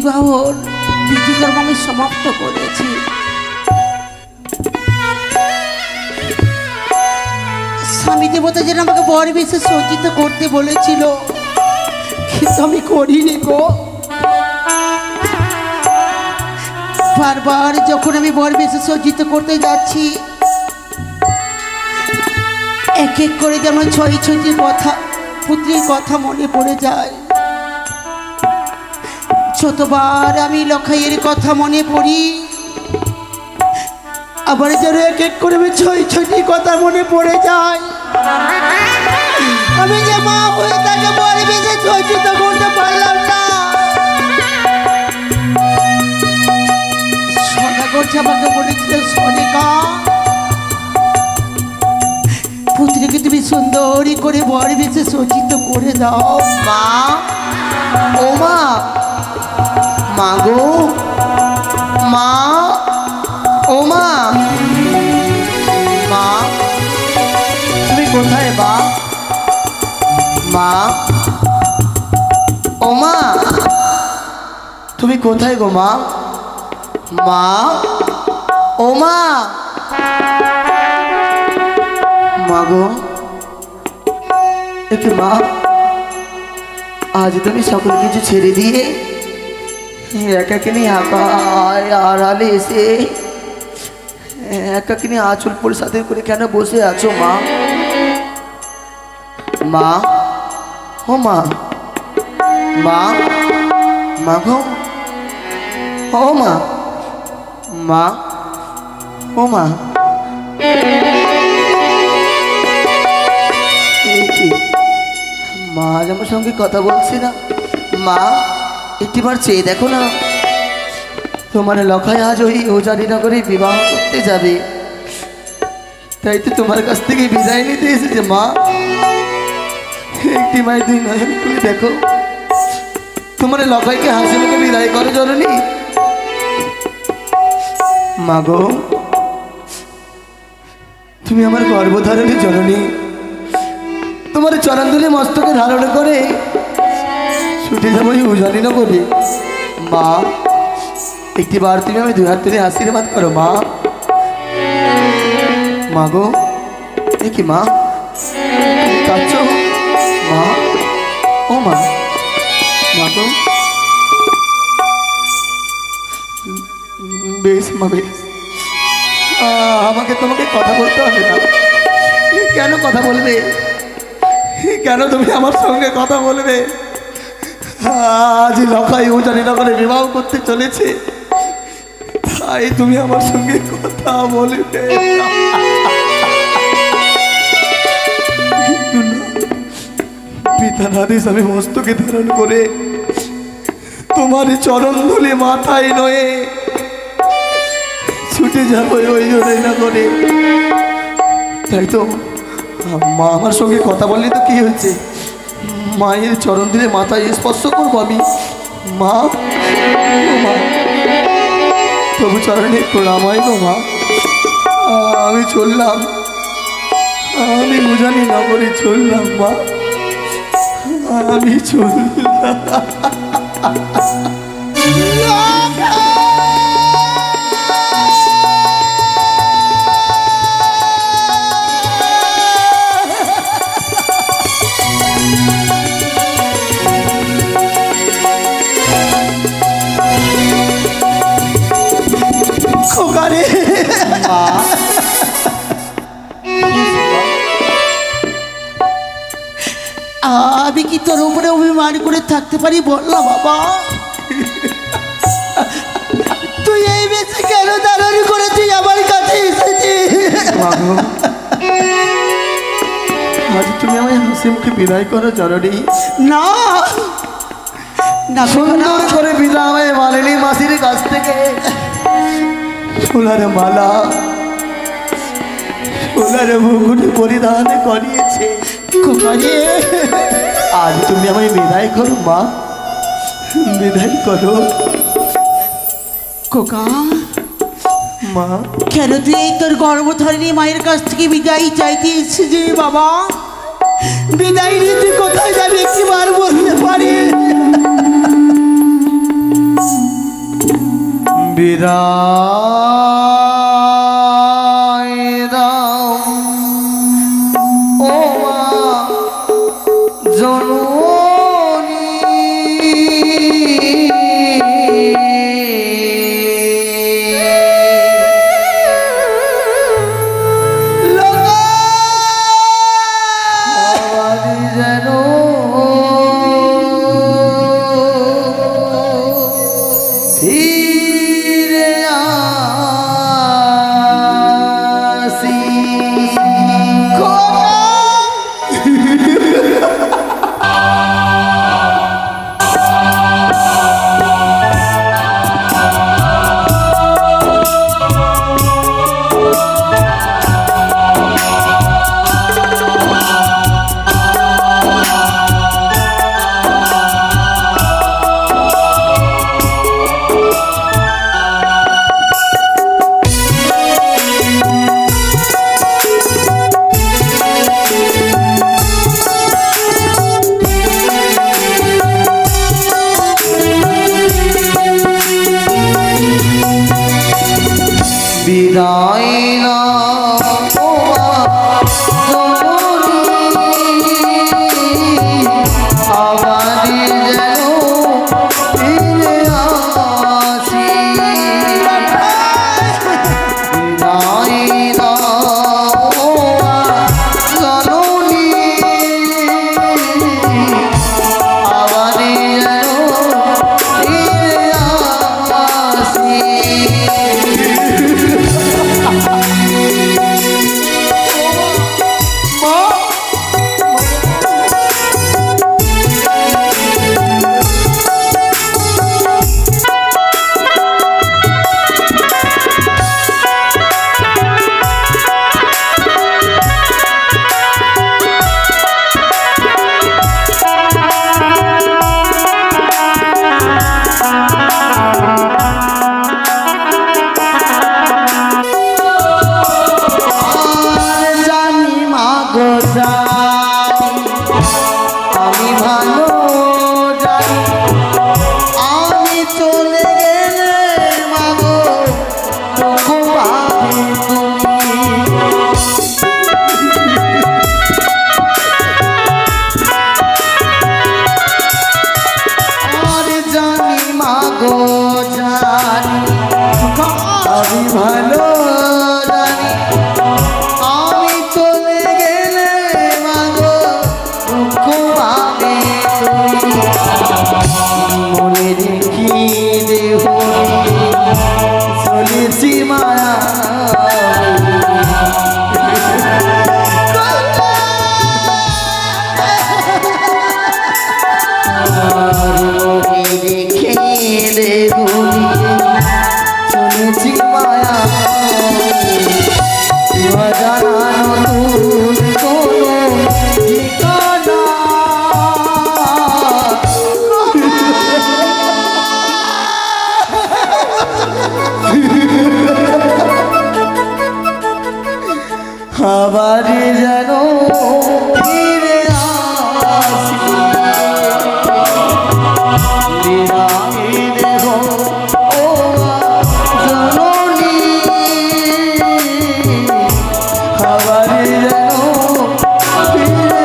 বিবাহর বিধিকর্ম আমি সমাপ্ত করেছি। স্বামী দেবতা যেন আমাকে বর বেশে সজ্জিত করতে বলেছিল, কিন্তু আমি করিনি গো। বারবার যখন আমি বর বেশে সজ্জিত করতে যাচ্ছি, এক এক করে যেমন ছয় ছয়টি কথা, পুত্রের কথা মনে পড়ে যায়। যতবার আমি লখাইয়ের কথা মনে পড়ি, আবার যেন এক এক করে ছয় ছয়টি কথা মনে পড়ে যায়। আমি যে মা হয়ে তাকে বর বেশে সজ্জিত করতে পারলাম না। সদা করছে আমাকে বলেছিল, সনিকা পুত্রকে তুমি সুন্দরী করে বর বেশে সজ্জিত করে দাও। মা, ও মা, মা গো, মা, ও মা, মা তুমি কোথায় বা? মা, ও মা তুমি কোথায় গো মা? মা, ও মা, মা গো, একটু মা, আজ তুমি সকল কিছু ছেড়ে দিয়ে একাকিনী আড়ালে এসে একাকিনী আঁচল পরিসাদের করে কেন বসে আছো মা? মা, ও মা, মা, মা গো, ও মা, মা, ও মা, মা আজ আমার সঙ্গে কথা বলছি না। মা একটিবার চেয়ে দেখো না, তোমার লখাই আজ ওই ওজারিনগরে বিবাহ করতে যাবে, তাই তো তোমার কাছ থেকে বিদায় নিতে এসেছে। মা একটি মাই দুই নয়ন খুলে দেখো, তোমার লখাইকে হাসি মুখে বিদায় করো জননী। মা গো, তুমি আমার গর্ভধারণী জননী, তোমার চরণ ধুলি মস্তকে ধারণ করে ছুটে যাবো উজানিনগরে। মা একটিবার তুমি আমি দুই হাত তুলে আশীর্বাদ করো মা। মা গো, এ কি মা কাঁদছ? মা, ও মা, মা গো, বেশ মা বেশ, আমাকে তোমাকে কথা বলতে হবে না। কেন কথা বলবে? কেন তুমি আমার সঙ্গে কথা বলবে? আজ লখাই উজানিনগরে বিবাহ করতে চলেছে, তাই তুমি আমার সঙ্গে কথা বলবে। পিতার আদেশ আমি মস্তকে ধারণ করে তোমার চরণ ধুলে মাথায় নয়ে ছুটে যাবো ওই উজানিনগরে। তাই তো মা আমার সঙ্গে কথা বললে তো কি হচ্ছে, মায়ের চরণ দিলে মাথায় স্পর্শ করবো আমি। মা, মা তবু চরণে প্রণাম হয় গো মা। আমি চললাম, আমি উজানিনগরে চললাম মা, আমি চললাম। আমি কি তোর উপরে অভিমান করে থাকতে পারি বল না বাবা? তুই এই বেশি কেন দাঁড়ানি করে তুই আমার কাছে এসেছিস? আজ তুমি আমায় হাসি মুখে বিদায় করো জননী। না না, সুন্দর করে বিদায় আমায় মালিনী মাসির কাছ থেকে সোনার মালা, সোনার মুকুট পরিধান করিয়েছে। আজ তুমি আমায় বিদায় করো মা, বিদায় করো। খোকা মা, কেন তুই এই তোর গর্ভধারিণী মায়ের কাছ থেকে বিদায় চাইতে এসেছিস বাবা? বিদায় নিয়ে তুই কোথায় যাবি একটিবার বলতে পারি? বিদায় দাও ও মা জননী যেন ফিরে আসি বিদায় নাও আবার যেন ফিরে আসি বিদায় নাও জননী আবার যেন ফিরে আসি আমি ভালো জানি আমি চলে গেলে মাগো দুঃখ পাবে তুমি আর জানি মাগো জানি আমি ভালো জানি আমি চলে গেলে মাগো দুঃখ পাবে তুমি মনে রেখি দেহ চলেছি মায়া মনে রেখে দেহ চলেছি মায়া অজানা নতুন কোনো ঠিকানা আবার যেন ফিরে আসি বিদায় দেব ও জননী আবার যেন ফিরে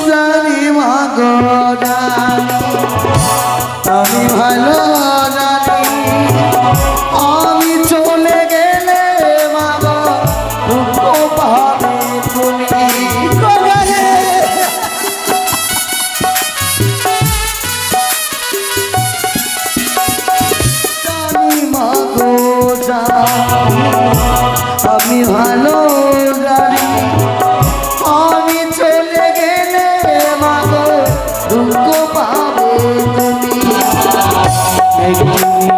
জানি মাগো জানি আমি ভালো জানি আমি চলে গেলে মাগো দুঃখ পাবে তুমি জানি মাগো জানি আমি ভালো জানি আমি চলে গেলে মাগো দুঃখ পাবে তুমি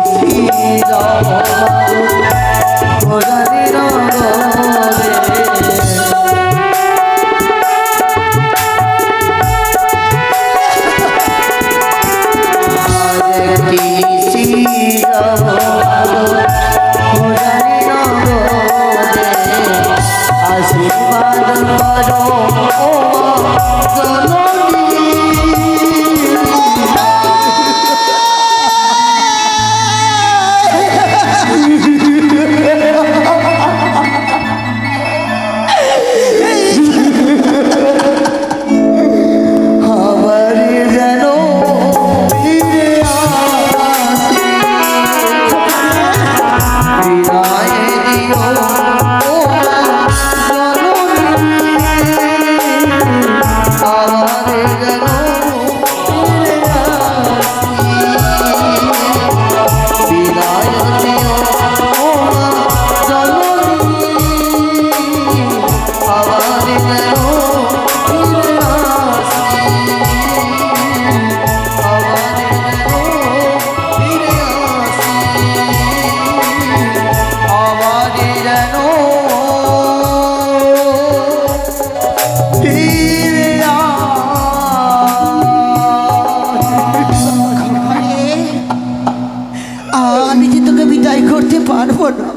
আশীর্বাদ করো ও জননী।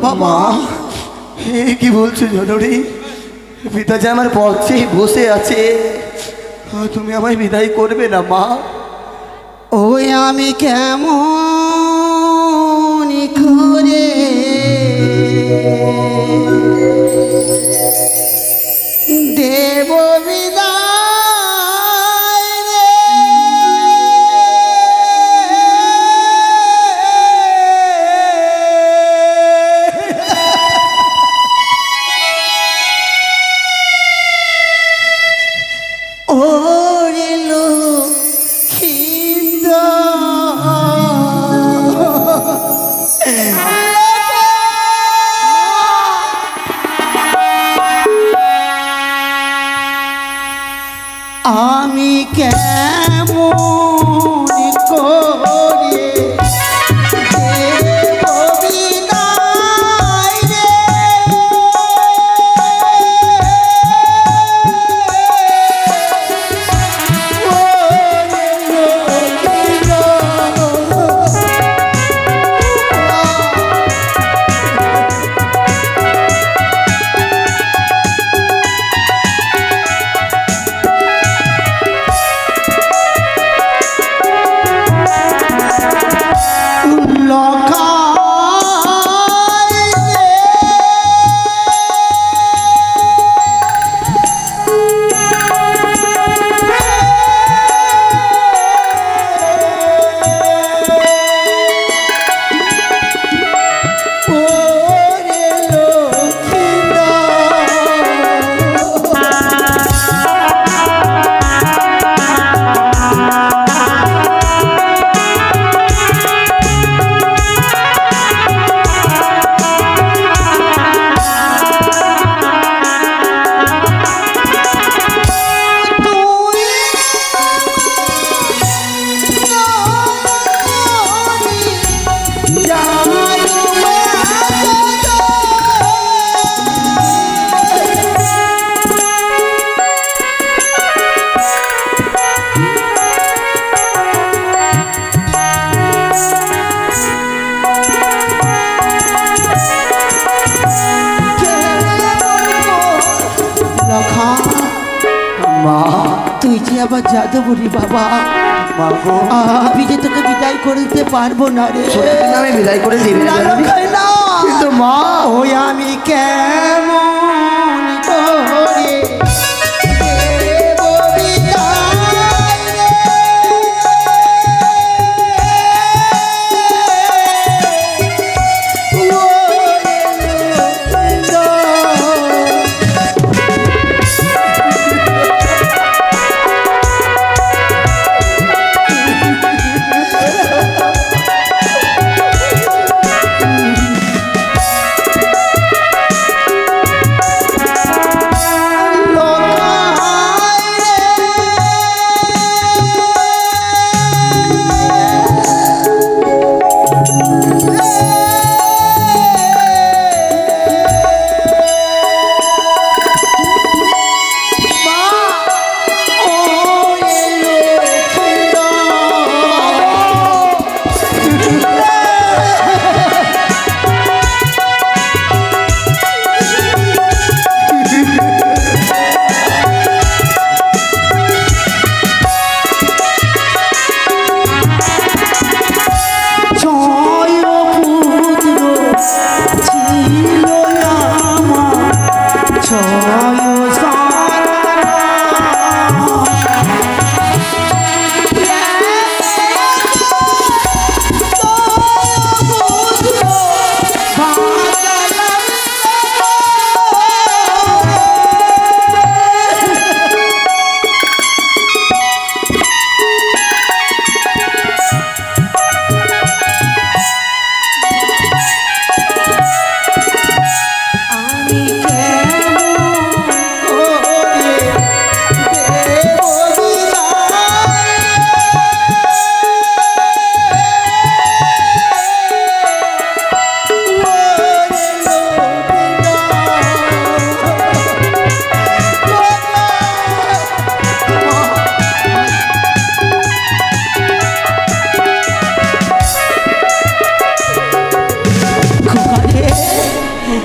বাবা কি বলছো জননী? পিতা যে আমার পক্ষে বসে আছে, তুমি আমায় বিদায় করবে না মা? ওই আমি কেমন করে দেব বিদায় রে, ওরে লক্ষ্মীন্দর আমি কেমন করে দেব বিদায় রে, তুই যে আবার যাদবরি বাবা, আমি যে তোকে বিদায় করে দিতে পারবো না রে। আমি বিদায় করে দিবি না কিন্তু মা, ওই আমি কেমন করে দেব বিদায় রে,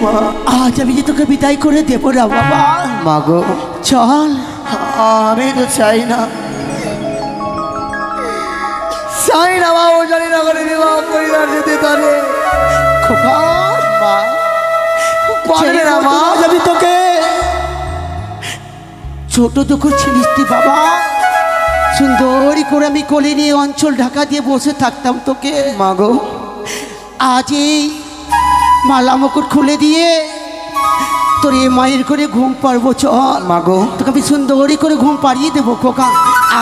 মা। আজ আমি যে তোকে বিদায় করে দেবো না বাবা। মা গো, চল। আমি তো চাই না মা, ও জানি না করে বিবাহ পরিবার যেতে পারে। খোকা মা পারবে না মা। আমি তোকে ছোট তো করছিলিস তুই বাবা, সুন্দরী করে আমি কোলে নিয়ে অঞ্চল ঢাকা দিয়ে বসে থাকতাম তোকে। মা গো, আজ এই মালা মুকুট খুলে দিয়ে তোর এ মায়ের করে ঘুম পারবো। চল মা গো, তোকে আমি সুন্দরী করে ঘুম পাড়িয়ে দেবো। খোকা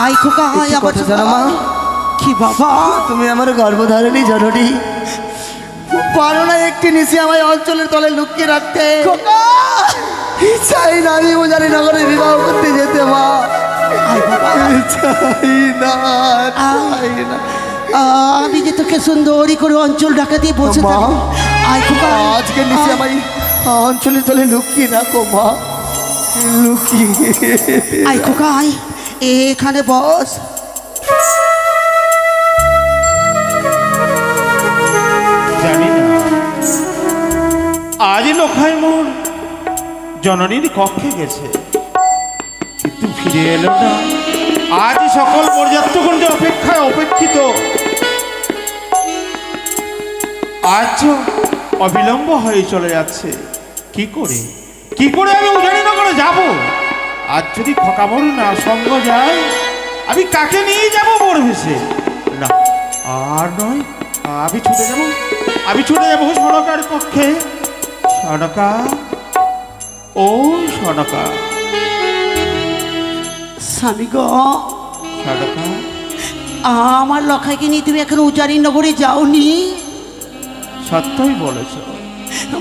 আয়, খোকা আয়। একটু আমার কথা জানো মা? কি বাবা? তুমি আমার গর্ভধারণী জননী, পারো না একটি নিশি আমার অঞ্চলের তলে লুকিয়ে রাখতে? খোকা চাই না আমি উজানি নগরে বিবাহ করতে যেতে মা। আয় বাবা, চাই না, চাই না। আমি যে তোকে সুন্দরী করে অঞ্চল ঢাকা দিয়ে বসে মা, থাকবো। আয় খোকা, আজকে নিশি আমার অঞ্চলের তলে লুকিয়ে রাখো মা, লুকিয়ে। আয় খোকা আয়, এখানে বস। জানি না আজ লোখাই মোর জননীর কক্ষে গেছে, কিন্তু ফিরে এলো না। আজ সকল পর্যাপ্তগণের অপেক্ষায় অপেক্ষিত, আজ অবিলম্ব হয়ে চলে যাচ্ছে। কি করে আমি উজানিনগরে যাব? আজ যদি খকামরু না সঙ্গ যায়, আমি কাকে নিয়ে যাব মোর ভেসে? না, আর নয়, আমি ছুটে যাবো সনকার কক্ষে। সনকা, ও সনকা, স্বামী গো, সনকা, আমার লখাইকে নিয়ে তুমি এখন উজানি নগরে যাওনি? সত্যই বলেছ।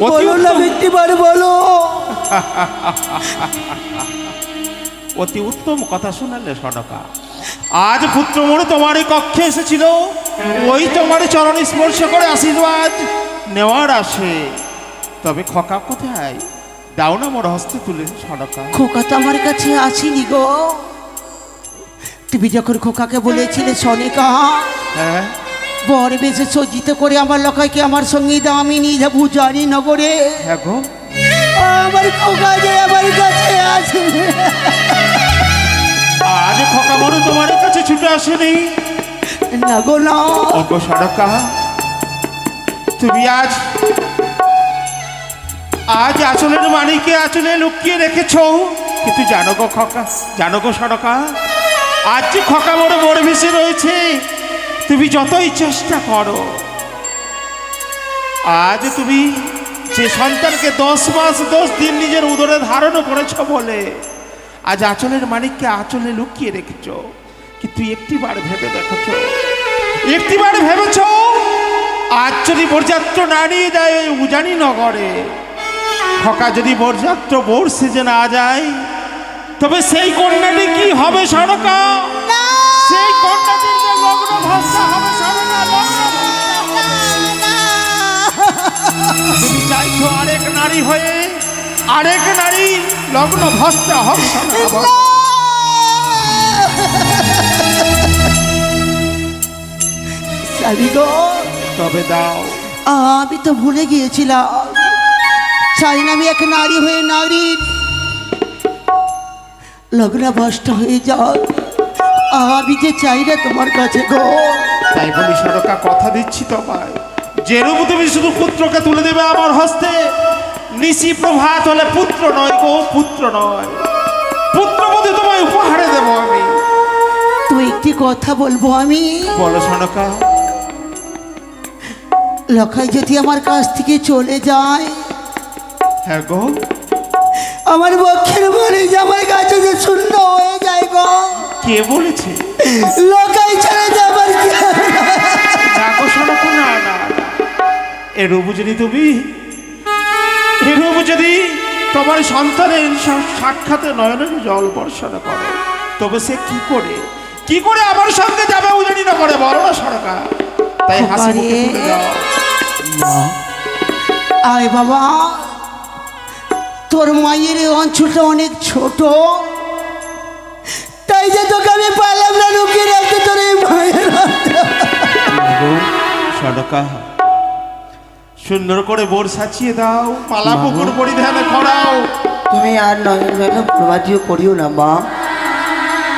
বলো না একটিবার বলো। অতি উত্তম কথা শোনালে সনকা। আজ পুত্র মোড়ে তোমারই কক্ষে এসেছিল, ওই তোমার চরণ স্পর্শ করে আশীর্বাদ নেওয়ার আসে। তবে খোকা কোথায়? দাও না মোর হস্তে তুলে সনকা। খোকা তো আমার কাছে আসেনি গো। তুমি যখন খোকাকে বলেছিলে সনিকা হ্যাঁ, বর বেশে সজ্জিত করে আমার লখাইকে আমার সঙ্গে দাও, আমি নিয়ে যাবো উজানি নগরে। হ্যাঁ গো, আমার খোকা যে আমার কাছে আসেনি। আজ খোকা মোড়ে তোমার কাছে ছুটে আসেনি? না গো না। ও গো সনকা, তুমি আজ আঁচলের মানিকে আঁচলে লুকিয়ে রেখেছ। কিন্তু জানো গো খোকা, জানো গো সনকা, আজ যে খোকা মোড়ে মোড়ে ভেসে রয়েছে, তুমি যতই চেষ্টা করো, আজ তুমি যে সন্তানকে 10 মাস 10 দিন নিজের উদরে ধারণ করেছ বলে আজ আঁচলের মানিককে আঁচলে লুকিয়ে রেখেছ। কিন্তু একটিবার ভেবে দেখেছ, একটিবার ভেবেছ, আজ যদি বরযাত্র না নিয়ে যায় ওই উজানি নগরে, খোকা যদি বরযাত্র বোর সেজে না যায়, তবে সেই কন্যাটি কি হবে সনকা? সেই কন্যাটির যে লগ্ন ভস্তা হবে সনকা, লগ্ন ভস্তা হবে। তুমি চাইছো আরেক নারী হয়ে আরেক নারী লগ্ন ভস্তা হবে সনকা? স্বামী গো, তবে দাও। আমি তো ভুলে গিয়েছিলাম, চাই না আমি এক নারী হয়ে নারীর লগ্নভ্রষ্ট হয়ে যাও। আমি যে চাই না তোমার কাছে গো। তাই বলি সনকা, কথা দিচ্ছি তোমায়, যেরূপ তুমি শুধু পুত্রকে তুলে দেবে আমার হস্তে, নিশি প্রভাত হলে পুত্র নয় গো, পুত্র নয়, পুত্রবধূ তোমায় উপহারে দেবো আমি। তুই একটি কথা বলবো আমি? বলো সনকা। লখাই যদি আমার কাছ থেকে চলে যায়, হ্যাঁ গো, আমার বক্ষের মনে যে আমার কাছে যে শূন্য হয়ে যায় গো। কে বলেছে? লখাই ছেড়ে যাবার কি হবে? না গো সনকা, না না, এরূপ যদি তুমি, এরূপ যদি তোমার সন্তানের সাক্ষাতে নয়নের জল বর্ষণ করো, তবে সে কি করে আমার সঙ্গে যাবে উজানি না করে? বলো না সনকা। তাই হাসি মুখে তুলে দাও। আয় বাবা, তোর মায়ের এই অঞ্চলটা অনেক ছোট, তাই যে তোকে আমি পারলাম না লুকিয়ে রাখতে তোর এই মায়ের। সনকা, সুন্দর করে বোর সাজিয়ে দাও, মালা পুকুর পরিধানে করাও। তুমি আর নয়ন যেন প্রবাদীও করিও না মা,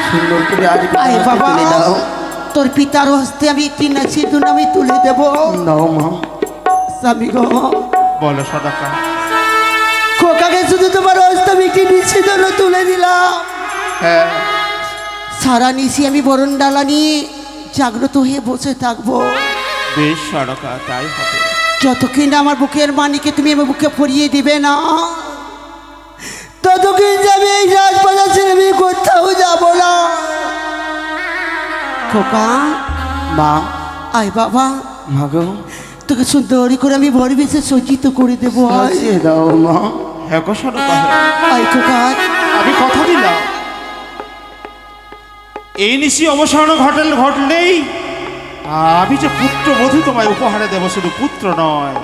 সুন্দর করে আজ আয় বাবা, তুলে দাও। তোর পিতার হস্তে আমি একটি না সিঁদুর আমি তুলে দেব। নাও মা। স্বামী গো, বলো সদাকা। খোকাকে শুধু তোমার হস্তে আমি একটি নিশ্চিত তুলে দিলাম। হ্যাঁ, সারা নিশি আমি বরণ ডালা নিয়ে জাগ্রত হয়ে বসে থাকবো, বেশ সদাকা, তাই হবে। যতক্ষণ না আমার বুকের মানিকে তুমি আমার বুকে পরিয়ে দিবে না, ততক্ষণ যাবে এই রাজবাজার ছেড়ে আমি কোথাও যাবো না। খোকা, মা। আয় বাবা, মা গো, তোকে সুন্দর করে আমি ভর বেশে সজ্জিত করে দেবো। আয় সাজিয়ে দাও মা। হ্যাঁ গো সদাকা, হ্যাঁ। আয় খোকা, আমি কথা দিলাম, এই নিশি অবসান ঘটলেই আমি যে পুত্র বধূ তোমায় উপহারে দেব, শুধু পুত্র নয়।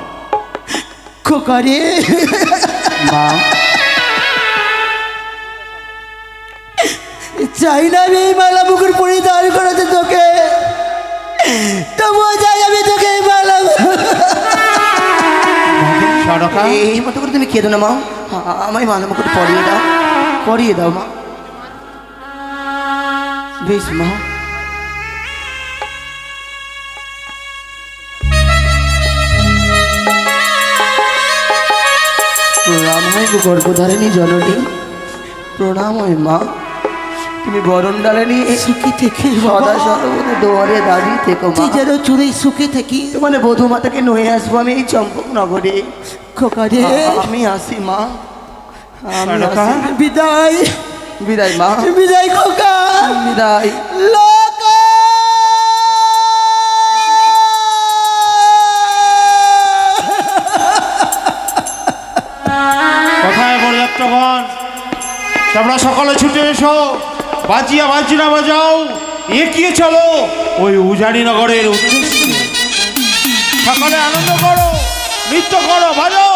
খোকা রে, মা। চাই না আমি এই মালা বুকুর পরিধান করাতে তোকে, তবুও চাই আমি তোকে এই মালা। সদাকা, এই মতো করে তুমি কেঁদো না মা, আমায় মালা মুকুট পরিয়ে দাও, পরিয়ে দাও মা। বেশ মা। প্রণাম হয় গর্ভধারিণী জননী, প্রণাম হয় মা। তুমি বরণ ডালে নিয়ে সুখী থেকে সদা সর্বদা দুয়ারে দাঁড়িয়ে থেকো মা। তুই যেন চুরি সুখে থাকি। তোমার বধূ মাতাকে নয়ে আসবো আমি এই চম্পক নগরে। খোকা রে, আমি আসি মা, আমি সদাকা। আসি। বিদায় বিদায় মা, বিদায় খোকা। বিদায়। লোকা কোথায় বরযাত্রগণ? তোমরা সকলে ছুটে এসো, বাজিয়া বাজিনা বাজাও, এগিয়ে চলো ওই উজানি নগরের উদ্দেশ্যে। সকলে আনন্দ করো, নৃত্য করো, বাজাও।